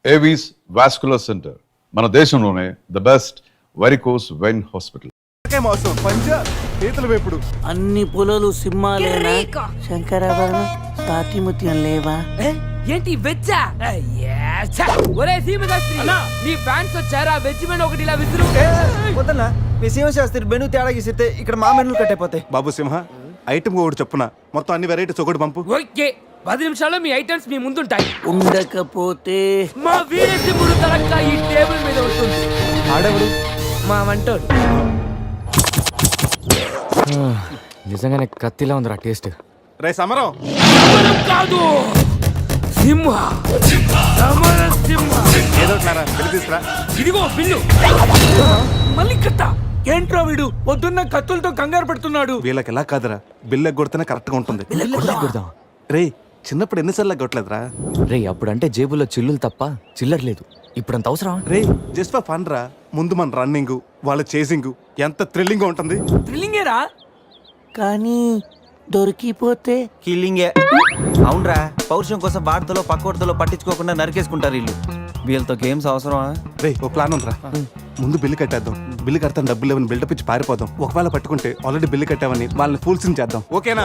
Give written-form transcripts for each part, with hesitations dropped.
Avis vascular centre, మన దేశంలోనే the best varicose vein hospital. మోసం పంజా చేతుల వేపుడు అన్ని పొలాలు సింహాలేనా? శంకరాభరణం సాతిముత్యం లేవా? ఏంటి వెజ్జా? ఒరే సీమశాస్త్రి, నీ ఫ్యాన్స్ వచ్చారా? వెజ్ మెను ఒకటి ఇలా విసురు. వద్దన్నా మీ శివశాస్త్రి మెను తేడా గీసితే ఇక్కడ మా మెనూలు కట్టయిపోతాయి. బాబు సింహ ఐటమ్ ఒకటి చెప్పున మొత్తం అన్ని వెరైటీస్ ఒకటి పంపు. ఓకే, 10 నిమిషాల్లో మీ ఐటమ్స్ మీ ముందుంటాయి. ఉండకపోతే మా వీరసింహుడు తలక్క ఈ టేబుల్ మీద వస్తుంది. ఆడవుడు మా వంటోడు. నిజంగానే కత్తిలా ఉందిరా టేస్ట్. రే సమరం సమరం కాదు, సింహ. సమర సింహ. ఏదో తీసుకురా. ఇదిగో బిల్లు. మళ్ళీ కట్ట. ఏంట్రా వీడు పొద్దున్న కత్తులతో కంగారు పెడుతున్నాడు? వీళ్ళకి ఎలా కాదురా, బిల్లు ఎగ్గొడితేనే కరెక్ట్ గా ఉంటుంది. రే చిన్నప్పుడు ఎన్నిసార్లు ఎగ్గొట్టలేదురా? రే అప్పుడంటే జేబులో చిల్లులు తప్ప చిల్లర లేదు. ఇప్పుడంత అవసరం? రే జస్ట్ ఫర్ ఫన్ రా. ముందు మన రన్నింగ్, వాళ్ళ చేసింగ్ ఎంత థ్రిల్లింగ్ గా ఉంటుంది. థ్రిల్లింగేరా, కానీ దొరికిపోతే కిల్లింగే. అవునరా, పౌరుషం కోసం వార్తలో పక్కోడతలో పట్టించుకోకుండా నరికేసుకుంటారు వీళ్ళు. వీళ్ళతో గేమ్స్ అవసరమా? రే ఓ ప్లాన్ ఉందిరా. ముందు బిల్లు కట్టేద్దాం. బిల్లు కడతాను డబ్బులు లేవని బిల్డప్ ఇచ్చి పారిపోదాం. ఒకవేళ పట్టుకుంటే ఆల్రెడీ బిల్లు కట్టామని వాళ్ళని ఫూల్సింగ్ చేద్దాం. ఓకేనా?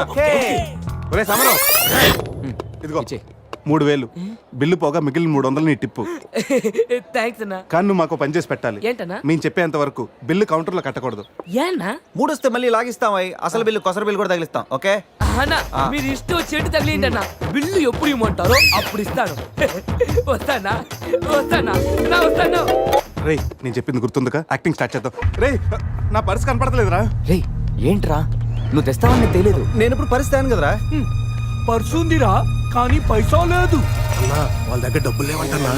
ఒరే సమరం ఇదిగో 3000 బిల్లు పోగా మిగిలిన 300 నీ టిప్పు. థ్యాంక్స్ అన్నా. కానీ నువ్వు మాకు పని చేసి పెట్టాలి. ఏంటన్నా? మేము చెప్పేంత వరకు బిల్లు కౌంటర్ లో కట్టకూడదు. ఏనా? మూడొస్తే మళ్ళీ లాగిస్తాం. అసలు బిల్లు కొసర బిల్లు కూడా తగిలిస్తాం. ఓకే అన్నా, మీరు ఇష్టం వచ్చేటి తగిలిండి అన్న. బిల్లు ఎప్పుడు ఇమ్మంటారో అప్పుడు ఇస్తాను. వస్తానా వస్తాను. రే నేను చెప్పింది గుర్తుందిగా? యాక్టింగ్ స్టార్ట్ చేద్దాం. రే నా పర్స్ కనపడతలేదురా. రే ఏంట్రా నువ్వు తెస్తావని తెలియదు. నేను ఇప్పుడు పరిస్థితి కదరా. పర్సుందిరా కానీ పైసా లేదు. వాళ్ళ దగ్గర డబ్బులు లేవంటన్నా,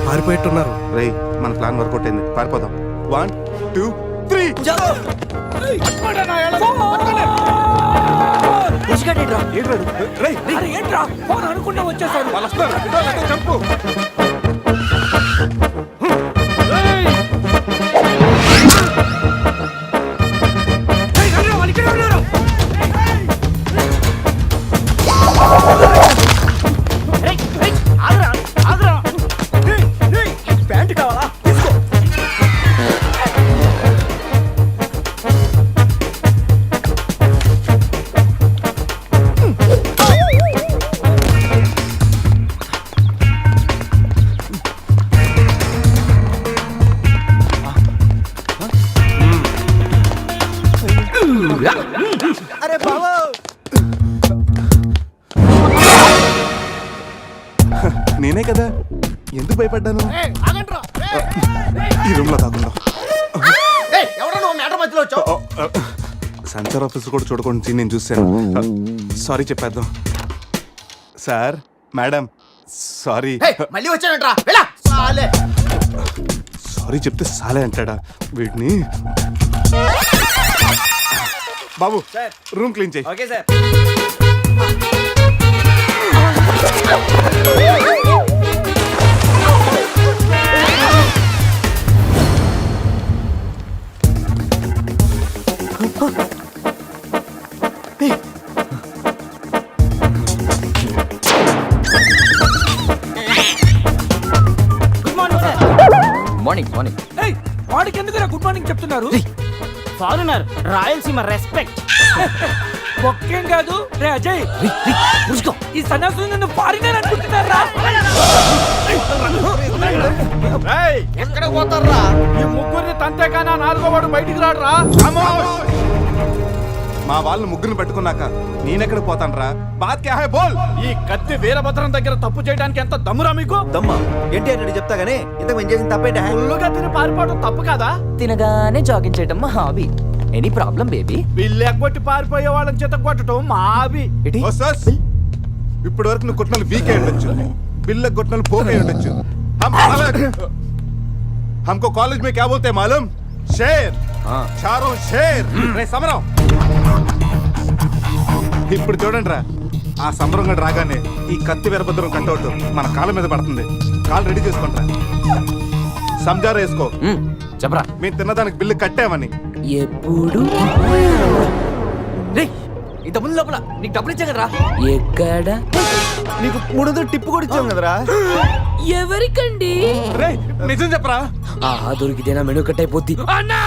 పారిపోయేట్టున్నారు. రే మన ప్లాన్ వర్కౌట్ అయింది, పారిపోదాం. 1 2 3 ఏంట్రా ఫోన్ అనుకుంటా వచ్చేసారు. చంపు. ప్యాంట్ కావాలా? అరే బాబు, నేనే కదా, ఎందుకు భయపడ్డాను? ఈ రూమ్ లో కాకుండా సెన్సార్ ఆఫీస్ కూడా చూడకుండా నేను చూశాను. సారీ చెప్పేద్దాం. Sir madam sorry. మళ్ళీ వచ్చానంట్రా. సారీ చెప్తే సాలే అంటాడా వీడిని? బాబు రూమ్ క్లీన్ చేయి. Okay sir. Morning morning. వాడికి ఎందుకు గుడ్ మార్నింగ్ చెప్తున్నారు? Foreigner, Rayalaseema respect. ఒక్కేం కాదు రే అజయ్, ఈ సన్యాసులు నన్ను ఫారినర్ అనుకుంటున్నారా? ఎక్కడ పోతారా? ఈ ముగ్గురిని తంతేగానా 4వ వాడు బయటికి రాడురా. మా వాళ్ళని ముగ్గురిని పెట్టుకున్నాక నేనెక్కడ పోతానరా? బాత్ క్యా హై బోల్. ఈ కత్తి వీరభద్రం దగ్గర తప్పు చేయడానికి ఎంత దమ్మురా మీకు? దమ్మా ఏంటి అని చెప్తా గానీ ఇంతకు మేము చేసిన తప్పేంట? ఫుల్లుగా తిని పారిపోవడం తప్పు కదా? తినగానే జాగింగ్ చేయడం మా hobby. Any problem baby? Bill ఎగ్గొట్టి పారిపోయే వాళ్ళని చేత కొట్టడం మా హాబీ. ఇప్పటి వరకు నువ్వు కొట్టిన వీక్ అయి ఉండొచ్చు, బిల్లు కొట్టిన పోక్ అయి ఉండొచ్చు. हमको कॉलेज में क्या बोलते हैं मालूम? शेर. चारों शेर. రే సమరం ఇప్పుడు చూడండి రా, ఆ సమరం గడు రాగానే ఈ కత్తి వీరభద్రం కట్టౌట్ మన కాళ్ళ మీద పడుతుంది. కాళ్ళు రెడీ చేసుకుంటా. సంజారా వేసుకో. చెప్పరా. మేము తిన్నదానికి బిల్లు కట్టామని. ఎప్పుడు రే ఇంత ముందు లోపల నీకు డబ్బులు ఇచ్చా కదరా? ఎక్కడ నీకు 300 టిప్పు కూడా ఇచ్చాం కదరా. ఎవరికండి? రే నిజం చెప్పరా. దొరికితేనా మెను కట్ అయిపోద్ది. అన్నా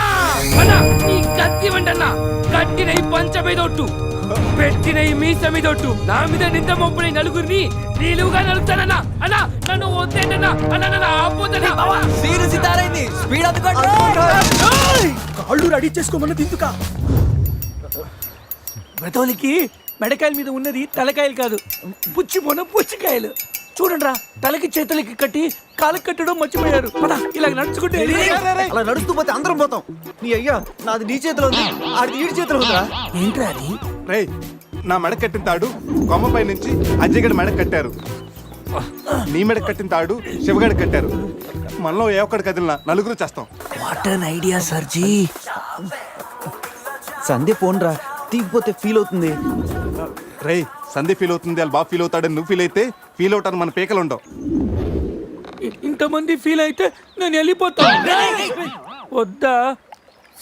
అన్నా నీ కత్తి ఇవ్వండి అన్నా. కట్టిన ఈ పంచ మీద ఒట్టు, పెట్టిన ఈ మీస మీద ఒట్టు, నా మీద నింద మోపుని నలుగురిని నీలుగా నలుగుతానన్నా. అన్నా నన్ను వద్దేంటన్నా. అన్నా నన్ను ఆపోతన్నా. కాళ్ళు రెడీ చేసుకోమన్నది ఎందుకా? బ్రతోలికి మెడకాయల మీద ఉన్నది తలకాయలు కాదు, పుచ్చికాయలు. చూడండిరా, తలకి చేతులకి కట్టి కాళ్ళకి కట్టడం మర్చిపోయారు. పద, ఇలా నడుచుకుంటే అలా నడుస్తూ పోతే అందరం పోతాం. నీ అయ్యా నాది నీ చేతిలో ఉంది, ఆడి ఈడి చేతిలో ఉందిరా. ఏంట్రా అది? రే నా మెడ కట్టిన తాడు కొమ్మపై నుంచి అజయ్ గడి మెడ కట్టారు. నీ మెడ కట్టిన తాడు శివగడి కట్టారు. మనలో ఏ ఒక్కడి కదిలినా నలుగురు చేస్తాం. What an idea సర్జీ. సందే ఫోన్ రా, తీగిపోతే ఫీల్ అవుతుంది. రే సందే ఫీల్ అవుతుంది, వాళ్ళు బాగా ఫీల్ అవుతాడని నువ్వు ఫీల్ అయితే ఫీల్ అవుతాను మన పేకలు ఉండవు. ఇంతమంది ఫీల్ అయితే నేను వెళ్ళిపోతా. వద్దా?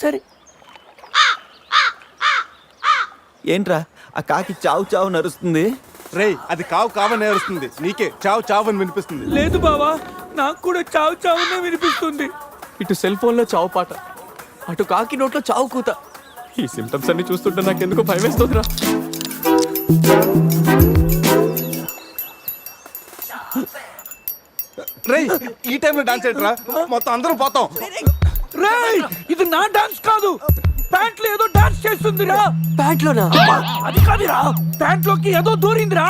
సరే. ఏంట్రా ఆ కాకి చావు చావు నరుస్తుంది. రే అది కావు కావని నేరుస్తుంది, నీకే చావు చావు అని వినిపిస్తుంది. లేదు బావా, నాకు కూడా చావు చావునే వినిపిస్తుంది. ఇటు సెల్ ఫోన్ లో చావు పాట, అటు కాకి నోట్లో చావు కూత. ఈ సిమ్టమ్స్ అన్ని చూస్తుంటే నాకెందుకో భయం వేస్తుందిరా. రే ఈ టైంలో డాన్స్ ఏంట్రా, మొత్తం అందరం పోతాం. రేయ్, ఇది నా డాన్స్ కాదు, ప్యాంట్ లో ఏదో డాన్స్ చేస్తుందిరా. ప్యాంట్ లోనా? అది కాదురా, ప్యాంట్ లోకి ఏదో దూరిందిరా.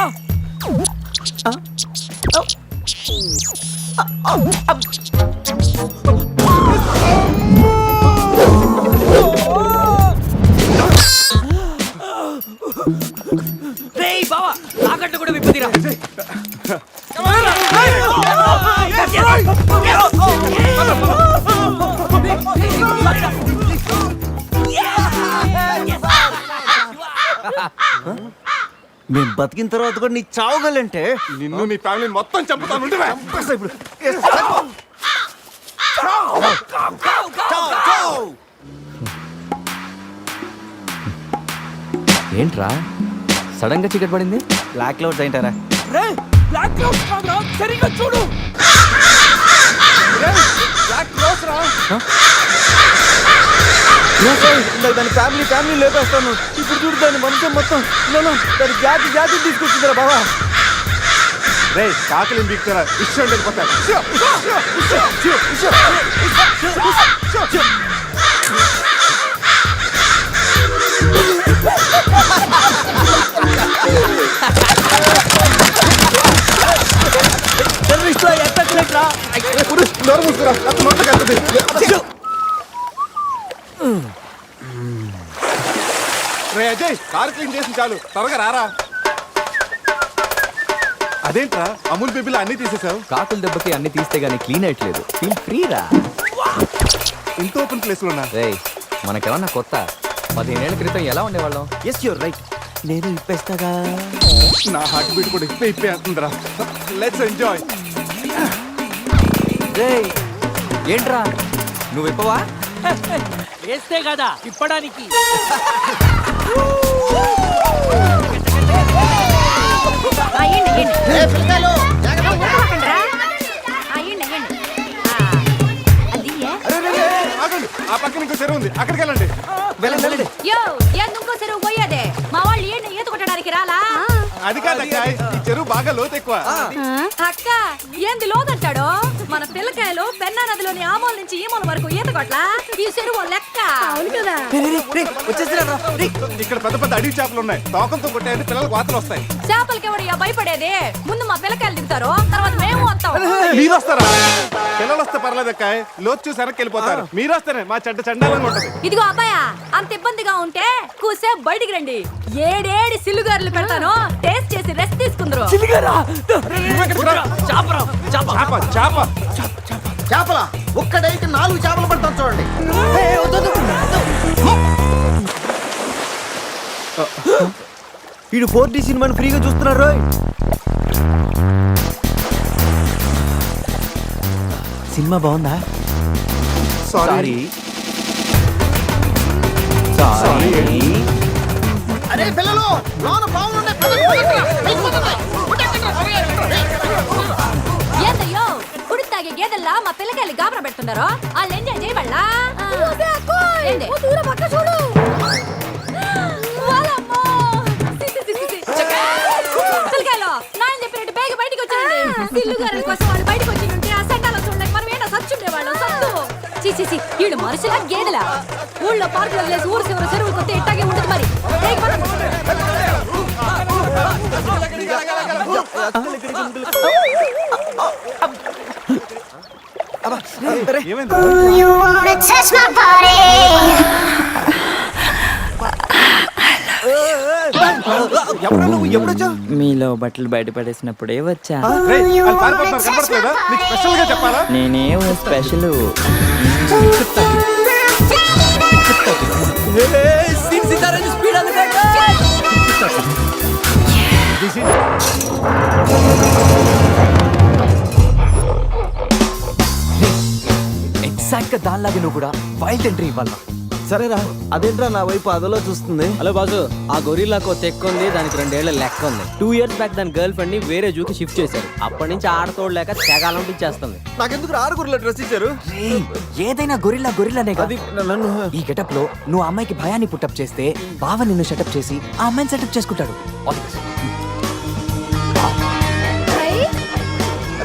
రేయ్ బావా, తాకట్టు కూడా విప్పుదిరా. మేము బతికిన తర్వాత కూడా నీ చావుగలంటే నిన్ను నీ ఫ్యామిలీ మొత్తం చంపుతాను. ఉండురా. ఇప్పుడు ఏంట్రా సడన్ గా చీకటి పడింది? బ్లాక్ క్లౌడ్స్ ఏంటారా? రేయ్, బ్లాక్ క్లౌడ్స్ కాదురా, సరిగ్గా చూడు. దాని ఫ్యామిలీ లేపేస్తాను. ఇప్పుడు చూడు దాని వంశం మొత్తం దాని జాతి తీసుకొచ్చిందిరా బావా. రే కాకలి దిక్కురా, ఇష్టం లేకపోతారు. రే అజయ్, కార్ క్లీన్ చేసి చాలు, త్వరగా రారా. అదేంట్రా అమూల్ బేబీలో అన్ని తీసేసావు? కాకుల దెబ్బకి అన్ని తీస్తే గానీ క్లీన్ అయ్యట్లేదు. ఫీల్ ఫ్రీ రా. ఇంత ఓపెన్ ప్లేస్ లో ఉన్నా. రేయ్, మనకెవరన్నా కొత్త? 15 ఏళ్ల క్రితం ఎలా ఉండేవాళ్ళం? Yes you're right. నేను ఇప్పేస్తాగా. నా హార్ట్ బీట్ కూడా ఇప్పే అంటుందిరా. Let's enjoy. రేయ్, ఏంట్రా నువ్వు ఇప్పవా? వేస్తే కదా ఇప్పడానికి. ఆగండి, ఆ పక్కన ఇంకో చెరువు ఉంది, అక్కడికి వెళ్ళండి. వెళ్ళండి. యో ఎందుకో చెరువు పోయేదే మా వాళ్ళు ఈత కొట్టడానికి రాలా? అది కాదక్క, ఈ చెరువు బాగా లోతు ఎక్కువ. అక్క ఏంది లోదంటాడు? మన పిల్లకాయలు పెన్నా నదిలోని ఆ మూల నుంచి ఈ మూల వరకు ఈత కొట్లా. ఈ చెరువు లెక్క. అవును కదా. ఇక్కడ పెద్ద పెద్ద అడవి చేపలు ఉన్నాయి, తోకంతో కొట్టాయంటే పిల్లలకు వాతలు వస్తాయి. చేపలకి ఎవరు భయపడేది? ముందు మా పిల్లకాయలు దిగుతారు, తర్వాత మేము వస్తాం. మీరు వస్తారా? పిల్లలు వస్తే పర్లేదక్క, లోతు చూసి వెనక్కి వెళ్ళిపోతారు. మీరు వస్తేనే మా చెడ్డ చండాలంగా ఉంటది. ఇదిగో అబ్బాయా, అంత ఇబ్బందిగా ఉంటే కూసే బయటికి రండి. ఏడేడి సిల్లుగారులు పెడతాను, టేస్ట్ చేసి రెస్ట్ తీసుకుందరు. చేపల ఒక్కడైతే 4 చేపలు పడతాను చూడండి. వీడు 4D సినిమాని ఫ్రీగా చూస్తున్నారు. సినిమా బాగుందా? సారీ. అరే పిల్లలు, లోన పావులు ఉన్నాయి, పదండి, పదండి, వెళ్ళిపోతున్నాయి. గేదెల్లా మా పిల్లకాయలు గాబరా పెడుతున్నారో వాళ్ళు ఎంజాయ్ చేయబడలా ఏంది? చూడు వాళ్ళమ్మో. పిల్లకాయలు నాయన చెప్పినట్టు బేగ బయటికి వచ్చేయండి. సిల్లు గారి కోసం వాళ్ళు బయటకు వచ్చి ఉంటే ఆ సండాలో చూడలేక మనం ఏంటో సచ్చుండేవాళ్ళు సత్తు. చీ వీళ్ళు మనుషులా గేదెలా? ఊళ్ళో పార్కులు వదిలేసి ఊరు చివరి చెరువులు కొత్త ఇట్టాగే ఉంటుంది మరి. బేగ పద. ఏమైంది? You wanna touch my body? ఎవరు నువ్వు ఎప్పుడొచ్చా? మీలో బట్టలు బయట పడేసినప్పుడే వచ్చా. వాళ్ళు పారిపోతున్నారు, కనపడట్లేదా? నీకు స్పెషల్ గా చెప్పాలా? నేనేం స్పెషల్. ఎగ్జాక్ట్ గా దానిలాగే నువ్వు కూడా వైల్డ్ ఎంట్రీ ఇవ్వాలా? సరేరా, అదేంట్రా నా వైపు అదలో చూస్తుంది? హలో బాసు, ఆ గొరిల్లాకు తెక్క ఉంది, దానికి 2 ఏళ్ల లెక్క ఉంది. 2 years బ్యాక్ దాని గర్ల్ ఫ్రెండ్ ని వేరే జూకి షిఫ్ట్ చేశారు. అప్పటి నుంచి ఆడతోడలేక తెగాలంటించేస్తుంది. నాకెందుకు 6 గుర్రెల డ్రెస్ ఇచ్చారు? ఏదైనా గొరిల్లానే కదా. అది నన్ను ఈ గెటప్ లో నువ్వు ఆ అమ్మాయికి భయాన్ని పుట్టప్ చేస్తే బావ నిన్ను సెటప్ చేసి ఆ అమ్మాయిని సెటప్ చేసుకుంటాడు. All the best.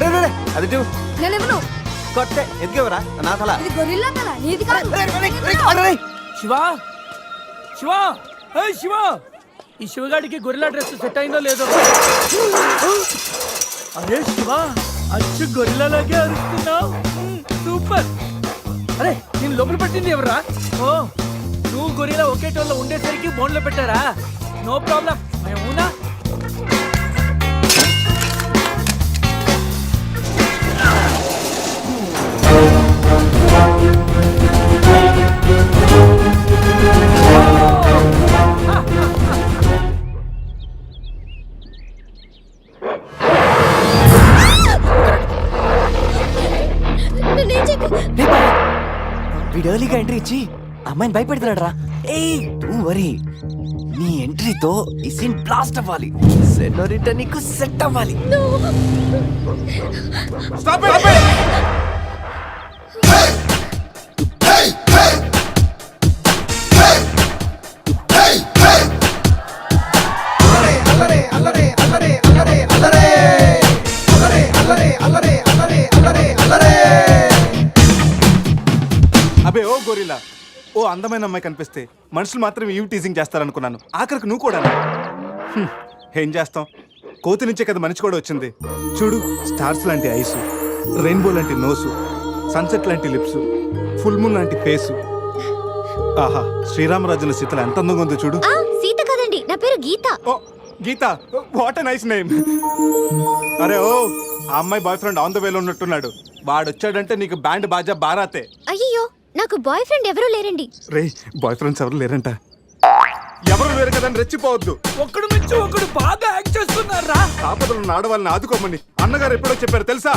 రే, రే, రే, అది ఇటు. నేనెవను? కొట్టే ఎదిగేవరా నా తల. ఇది గొరిల్లా కదా, నీది కాదు. శివ శివ ఏయ్ శివ, ఈ శివగాడికి గొరిల్లా డ్రెస్ సెట్ అయిందో లేదో. అరే శివ, అచ్చు గొరిల్లాలాగే అరుస్తున్నావు. సూపర్. అరే నేను లోపల పట్టింది ఎవరా? ఓ నువ్వు గొరిల్లా ఒకే టోల్లో ఉండేసరికి బోన్లో పెట్టారా? నో ప్రాబ్లం, మేమునా. వీడు ఎర్లీగా ఎంట్రీ ఇచ్చి అమ్మాయిని భయపెడుతున్నాడు రా. ఏయ్ డోంట్ వరీ, నీ ఎంట్రీతో ఈ సీన్ బ్లాస్ట్ అవ్వాలి. సెనోరిటా నీకు సెట్ అవ్వాలి. Stop it! అబే ఓ గొరిల్లా, ఓ అందమైన అమ్మాయి కనిపిస్తే మనుషులు మాత్రం ఈవ్ టీజింగ్ చేస్తారనుకున్నాను. ఆఖరికి నువ్వు కూడా. ఏం చేస్తాం, కోతి నుంచే కదా మనిషి కూడా వచ్చింది. చూడు, స్టార్స్ లాంటి ఐసు, రెయిన్బో లాంటి నోసు, సన్సెట్ లాంటి లిప్స్, ఫుల్ మూన్ లాంటి ఫేసు. ఆహా, శ్రీరామరాజుల సీతలు ఎంత అందంగా ఉందో చూడు. సీత కదండి, నా పేరు గీత. ఓ గీత, వాట్ ఎ నైస్ నేమ్. అరే ఓ, ఆ అమ్మాయి బాయ్ ఫ్రెండ్ ఆన్ ద వేలో ఉన్నట్టున్నాడు. వాడు వచ్చాడంటే నీకు బ్యాండ్ బాజా బారాతే. అయ్యో, నాకు బాయ్ ఫ్రెండ్ ఎవరూ లేరండి. రే, బాయ్ ఫ్రెండ్స్ ఎవరు లేరంట. ఎవరు లేరు కదా అని రెచ్చిపోవద్దు. ఒకడు నుంచి ఒకడు బాగా యాక్ట్ చేస్తున్నారా? ఆపదలు ఉన్న ఆడవాళ్ళని ఆదుకోమని అన్నగారు ఎప్పుడో చెప్పారు తెలుసా?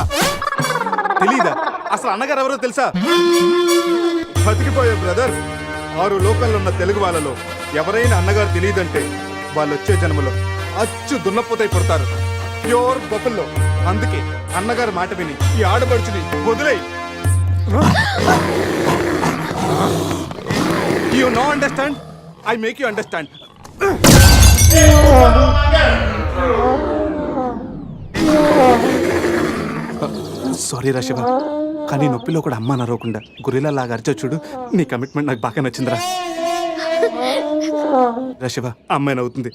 తెలీదా? అసలు అన్నగారు ఎవరో తెలుసా? బతికిపోయే బ్రదర్. 6 లోకల్లో ఉన్న తెలుగు వాళ్ళలో ఎవరైనా అన్నగారు తెలియదంటే వాళ్ళు వచ్చే జన్మలో అచ్చు దున్నపోతై పుడతారు. ప్యూర్ బొబ్బల్లో. అందుకే అన్నగారు మాట విని ఈ ఆడపడుచుని వదిలేయి. You know understand? I make you understand. Sorry రా శివ, కానీ నొప్పిలో కూడా అమ్మ నరవకుండా గురిలా లాగా అరిచా చూడు. నీ కమిట్మెంట్ నాకు బాగా నచ్చిందిరా. రా శివ, అమ్మాయి నవ్వుతుంది.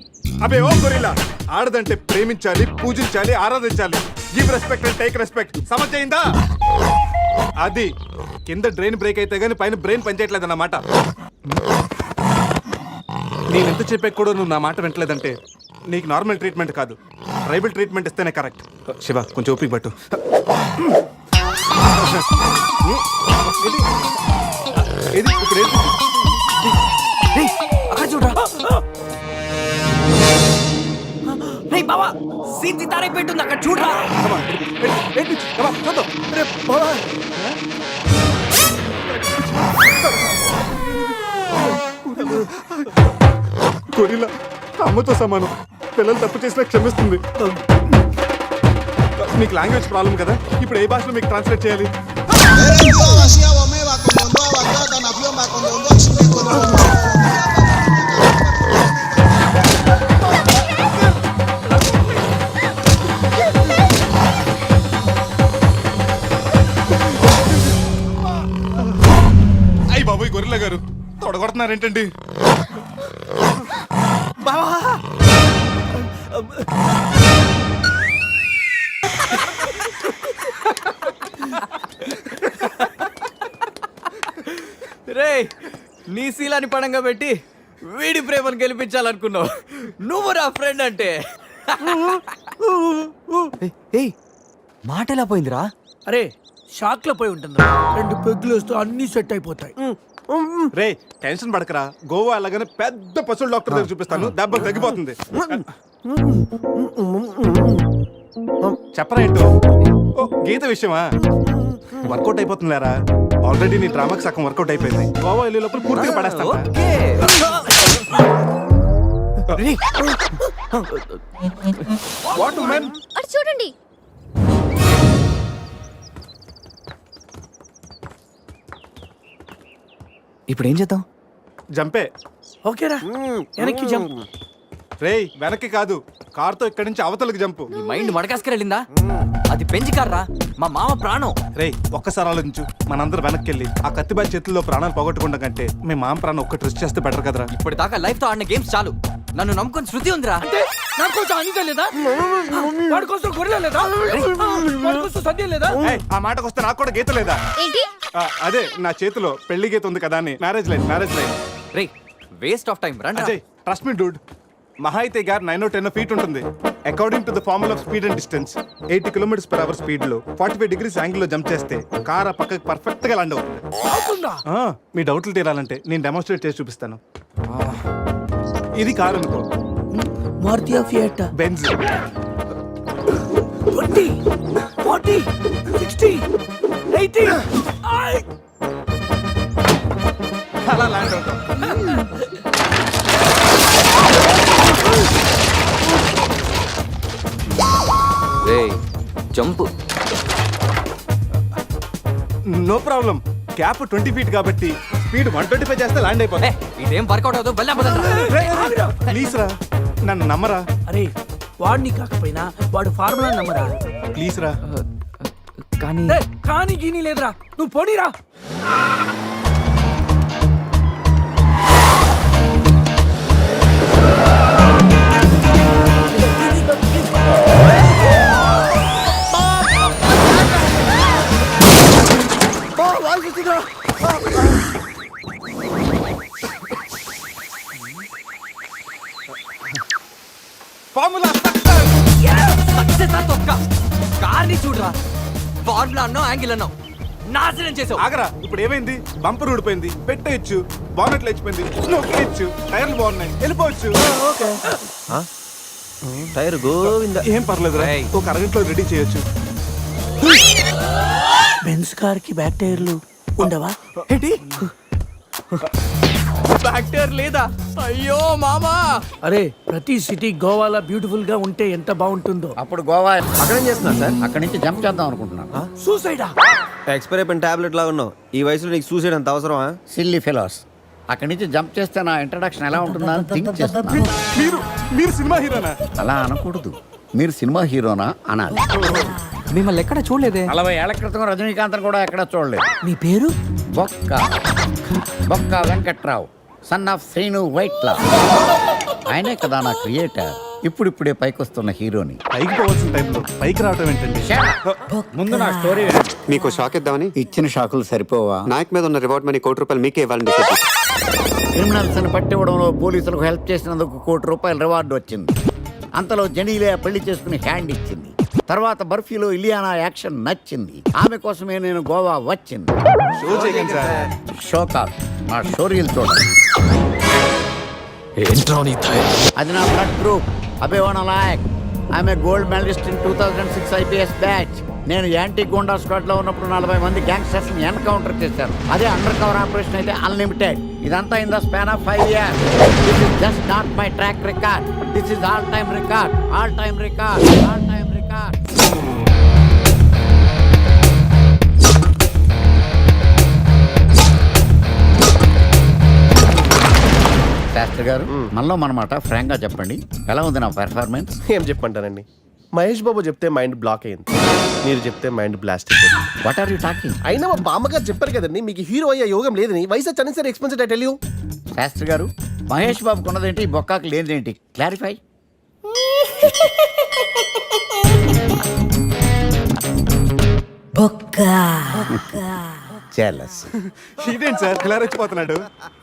అబే ఓ గురిలా, ఆడదంటే ప్రేమించాలి, పూజించాలి, ఆరాధించాలి. Give respect and take respect. సమజైందా? అది కింద డ్రైన్ బ్రేక్ అయితే గానీ పైన బ్రెయిన్ పనిచేయట్లేదు అన్నమాట. నేను ఎంత చెప్పా కూడా నువ్వు నా మాట వింటలేదంటే నీకు నార్మల్ ట్రీట్మెంట్ కాదు, ట్రైబల్ ట్రీట్మెంట్ ఇస్తేనే కరెక్ట్. శివ, కొంచెం ఓపిక పట్టు. ఇది ఇప్పుడు ఏంటి? అక్కడ చూడరా. రేయ్ బావా, సీన్ తారే పెట్టుంది అక్కడ చూడరా. Come on, ఏంటి? Come on, చూద్దాం. రే బావా. గొరిల్లా అమ్మతో సమానం. పిల్లలు తప్పు చేసినా క్షమిస్తుంది. మీకు లాంగ్వేజ్ ప్రాబ్లం కదా, ఇప్పుడు ఏ భాషలో మీకు ట్రాన్స్లేట్ చేయాలి? అయ్యి బాబోయ్ గొర్రెల గారు తొడగొడుతున్నారేంటండి? బావా రే నీ శీలాన్ని పడంగా పెట్టి వీడి ప్రేమను గెలిపించాలనుకున్నావు. నువ్వు నా ఫ్రెండ్ అంటే. ఏయ్ మాట ఎలా పోయిందిరా? అరే షాక్ లో పోయి ఉంటుందా? 2 పెగ్గులు వస్తూ అన్ని సెట్ అయిపోతాయి. రే టెన్షన్ పడకరా, గోవా అలాగనే పెద్ద పశువుల డాక్టర్ దగ్గర చూపిస్తాను, దెబ్బ తగ్గిపోతుంది. చెప్పరా ఏంటో? ఓ, గీత విషయమా? వర్కౌట్ అయిపోతుంది లేరా, ఆల్రెడీ నీ డ్రామాకి సగం వర్కౌట్ అయిపోయింది. గోవా వెళ్ళే లోపల పూర్తిగా పడేస్తా. ఓకే. రేయ్, వాట్ ఉమెన్? అటు చూడండి. ఇప్పుడు ఏం చేద్దాం? జంపే. ఓకేరా వెనక్కి జంప్. రేయ్ వెనక్కి కాదు, కార్తో ఇక్కడి నుంచి అవతలకి జంపు. నీ మైండ్ మడకాసుకు వెళ్ళిందా? అది పెంచి కార్రా, మా మామ ప్రాణం. రేయ్ ఒక్కసారి ఆలోచించు, మనందరం వెనక్కి వెళ్ళి ఆ కత్తిబాయి చేతుల్లో ప్రాణాలు పోగొట్టుకుంటాం కంటే మీ మామ ప్రాణం ఒక్కటి రిస్క్ చేస్తే బెటర్ కదరా. ఇప్పుడు దాకా లైఫ్ తో ఆడిన గేమ్స్ చాలు. నన్ను నమ్ముకొని శృతి ఉందిరా. అంటే నా కోసం అనిత లేదా? వాడి కోసం గొర్రెల లేదా? వాడి కోసం సద్య లేదా? ఏయ్, ఆ మాటకు వస్తే నాకు కూడా గీత లేదా? ఏంటి? అదే నా చేతిలో పెళ్లి గీత ఉంది కదా అని. Marriage line. Ray waste of time రండి. అజయ్ ట్రస్ట్ మీ డూడ్, మహా అయితే గారు 9 or 10 feet ఉంటుంది. According to the formula of speed and distance 80 km/h speed లో 45 degrees యాంగిల్ లో జంప్ చేస్తే కార్ ఆ పక్కకి పర్ఫెక్ట్ గా ల్యాండ్ అవుతుంది. అవుతుందా? మీ డౌట్లు తీరాలంటే నేను డెమోన్స్ట్రేట్ చేసి చూపిస్తాను. ఇది కార్ అనుకో, మారుతి ఫియట్. బెంజ్. 20 40 60 80 అలా ల్యాండ్ అవుతాం. రే jump. No problem, cap 20 feet కాబట్టి స్పీడ్ 125 చేస్తే ల్యాండ్ అయిపోతుంది. ఇదేం వర్కౌట్ అవుతుంది. ప్లీజ్ రా, నన్ను నమ్మరా అరే వాడిని కాకపోయినా వాడు ఫార్ములా నమ్మరా. ప్లీజ్ రా. కానీ కానీ గీని లేదురా, నువ్వు పోనీరా. ఫార్ములా కార్ని చూడరా, ఫార్ములా అన్నావు, యాంగిల్ అన్నావు, నాశనం చేసావు. ఆగరా, ఇప్పుడు ఏమైంది? బంపర్ ఊడిపోయింది, పెట్టేయచ్చు, బానెట్ లేచిపోయింది, నొక్కేయచ్చు, టైర్లు బాగున్నాయి, వెళ్ళిపోవచ్చు. టైర్ గోవింద. ఏం పర్లేదు రా, ఒక అరగంటలో రెడీ చేయొచ్చు. బెంజ్ కార్ కి బ్యాక్ టైర్లు ఉండవా? ఏంటి బ్యాక్ టైర్ లేదా? అయ్యో మామా. అరే ప్రతి సిటీ గోవాలో బ్యూటిఫుల్ గా ఉంటే ఎంత బాగుంటుందో. అప్పుడు గోవా అక్కడేం చేస్తున్నా సార్? అక్కడి నుంచి జంప్ చేద్దాం అనుకుంటున్నాను. సూసైడా? ఎక్స్పైర్ అయిపోయిన టాబ్లెట్ లాగా ఉన్నావు. ఈ వయసులో నీకు సూసైడ్ అంత అవసరమా? Silly fellows. అక్కడి నుంచి జంప్ చేస్తే నా ఇంట్రడక్షన్ ఎలా ఉంటుందా అని థింక్ చేస్తున్నాను. మీరు సినిమా హీరోనా? అలా అనకూడదు, మీరు సినిమా హీరోనా అనాలి. మిమ్మల్ని ఎక్కడ చూడలేదే. 40 ఏళ్ల క్రితం రజనీకాంత్ కూడా ఎక్కడ చూడలేదు. మీ పేరు? బొక్క వెంకట్రావు, సన్ ఆఫ్ శ్రీను వైట్లా. ఆయనే కదా నా క్రియేటర్. ఇప్పుడిప్పుడే పైకొస్తున్న హీరోని. పైకి పోవాల్సిన టైంలో పైకి రావటం ఏంటండి? ముందు నా స్టోరీ మీకు షాక్ ఇద్దామని. ఇచ్చిన షాకులు సరిపోవా? నాయక్ మీద ఉన్న రివార్డ్ మనీ ₹1 కోటి మీకే ఇవ్వాలని డిసైడ్ చేశాను. క్రిమినల్స్ ని పట్టివ్వడంలో పోలీసులకు హెల్ప్ చేసినందుకు ₹1 కోటి రివార్డు వచ్చింది. అంతలో జనీలే పెళ్లి చేసుకుని హ్యాండ్ ఇచ్చింది. తర్వాత బర్ఫీలో ఇలియానా యాక్షన్ నచ్చింది. ఆమె కోసమే నేను గోవా వచ్చింది. షో చేయకండి సార్. షో కాదు, నా స్టోరీలు చూడండి. అది నా బ్లడ్ గ్రూప్, అభివాన లాయక్. ఆమె గోల్డ్ మెడలిస్ట్ ఇన్ 2006 IPS బ్యాచ్. నేను యాంటీ గోండా స్క్వాడ్ లో ఉన్నప్పుడు 40 మంది గ్యాంగ్స్టర్స్ ని ఎన్కౌంటర్ చేశారు. అదే అండర్ కవర్ ఆపరేషన్ అయితే అన్లిమిటెడ్. ఇదంతా in the span of 5 years. This is just not my track record, this is all time record. గారు మనలో మనమాట ఫ్రాంక్ గా చెప్పండి, ఎలా ఉంది నా పెర్ఫార్మెన్స్? ఏం చెప్పంటానండి, మహేష్ బాబు చెప్తే మైండ్ బ్లాక్ అయింది, మీరు చెప్తే మైండ్ బ్లాస్ట్ అయిపోయింది. What are you talking? అయినా మా బామ్మగారు చెప్పారు కదండి మీకు హీరో అయ్యే యోగం లేదని. వయసు వచ్చాను sir experienced I tell you. Shastri garu, Mahesh బాబుకు ఉన్నదేంటి, బొక్కాకి లేనిదేంటి? క్లారిఫై. Jealous. ఇదేంటి సార్ ఇలా రెచ్చిపోతున్నాడు?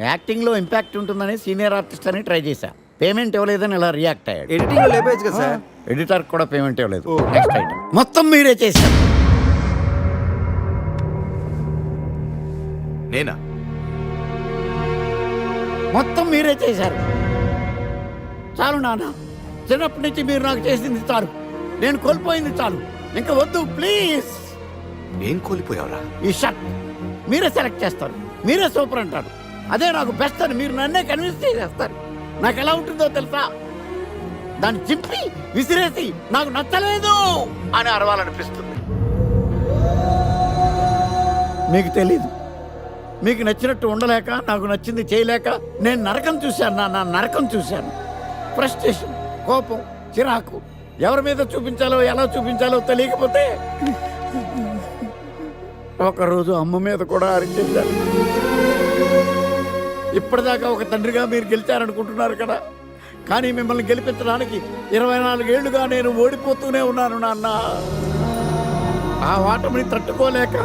యాక్టింగ్ లో ఇంపాక్ట్ ఉంటుందని సీనియర్ ఆర్టిస్ట్ అని ట్రై చేశా, పేమెంట్ ఇవ్వలేదని ఇలా రియాక్ట్ అయ్యాడు. ఎడిటింగ్ లో లేపేయచ్చు కదా సార్. ఎడిటర్ కూడా పేమెంట్ ఇవ్వలేదు. నెక్స్ట్ ఐటమ్ మొత్తం మీరే చేశారు. నేనా? మొత్తం మీరే చేశారు. చాలు నాన్న, చిన్నప్పటి నుంచి మీరు నాకు చేసింది చాలు, నేను కోల్పోయింది చాలు, ఇంకా వద్దు ప్లీజ్. ఏం కోల్పోయావురా? ఈ షర్ట్ మీరే సెలెక్ట్ చేస్తారు, మీరే సూపర్ అంటారు, అదే నాకు బెస్ట్ అని మీరు నన్నే కన్విన్స్ చేసేస్తారు. నాకు ఎలా ఉంటుందో తెలుసా, దాన్ని చింపి విసిరేసి నాకు నచ్చలేదు అని అరవాలనిపిస్తుంది. మీకు తెలీదు, మీకు నచ్చినట్టు ఉండలేక, నాకు నచ్చింది చేయలేక నేను నరకం చూశాను, నా నరకం చూశాను. ఫ్రస్ట్రేషన్, కోపం, చిరాకు, ఎవరి మీద చూపించాలో ఎలా చూపించాలో తెలియకపోతే ఒకరోజు అమ్మ మీద కూడా అరిచేశాను. ఇప్పటిదాకా ఒక తండ్రిగా మీరు గెలిచారనుకుంటున్నారు కదా, కానీ మిమ్మల్ని గెలిపించడానికి 24 ఏళ్లుగా నేను ఓడిపోతూనే ఉన్నాను నాన్న. ఆ ఓటమిని తట్టుకోలేక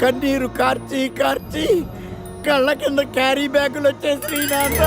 కన్నీరు కార్చి కార్చి కళ్ళ కింద క్యారీ బ్యాగులు వచ్చేసి నాన్న.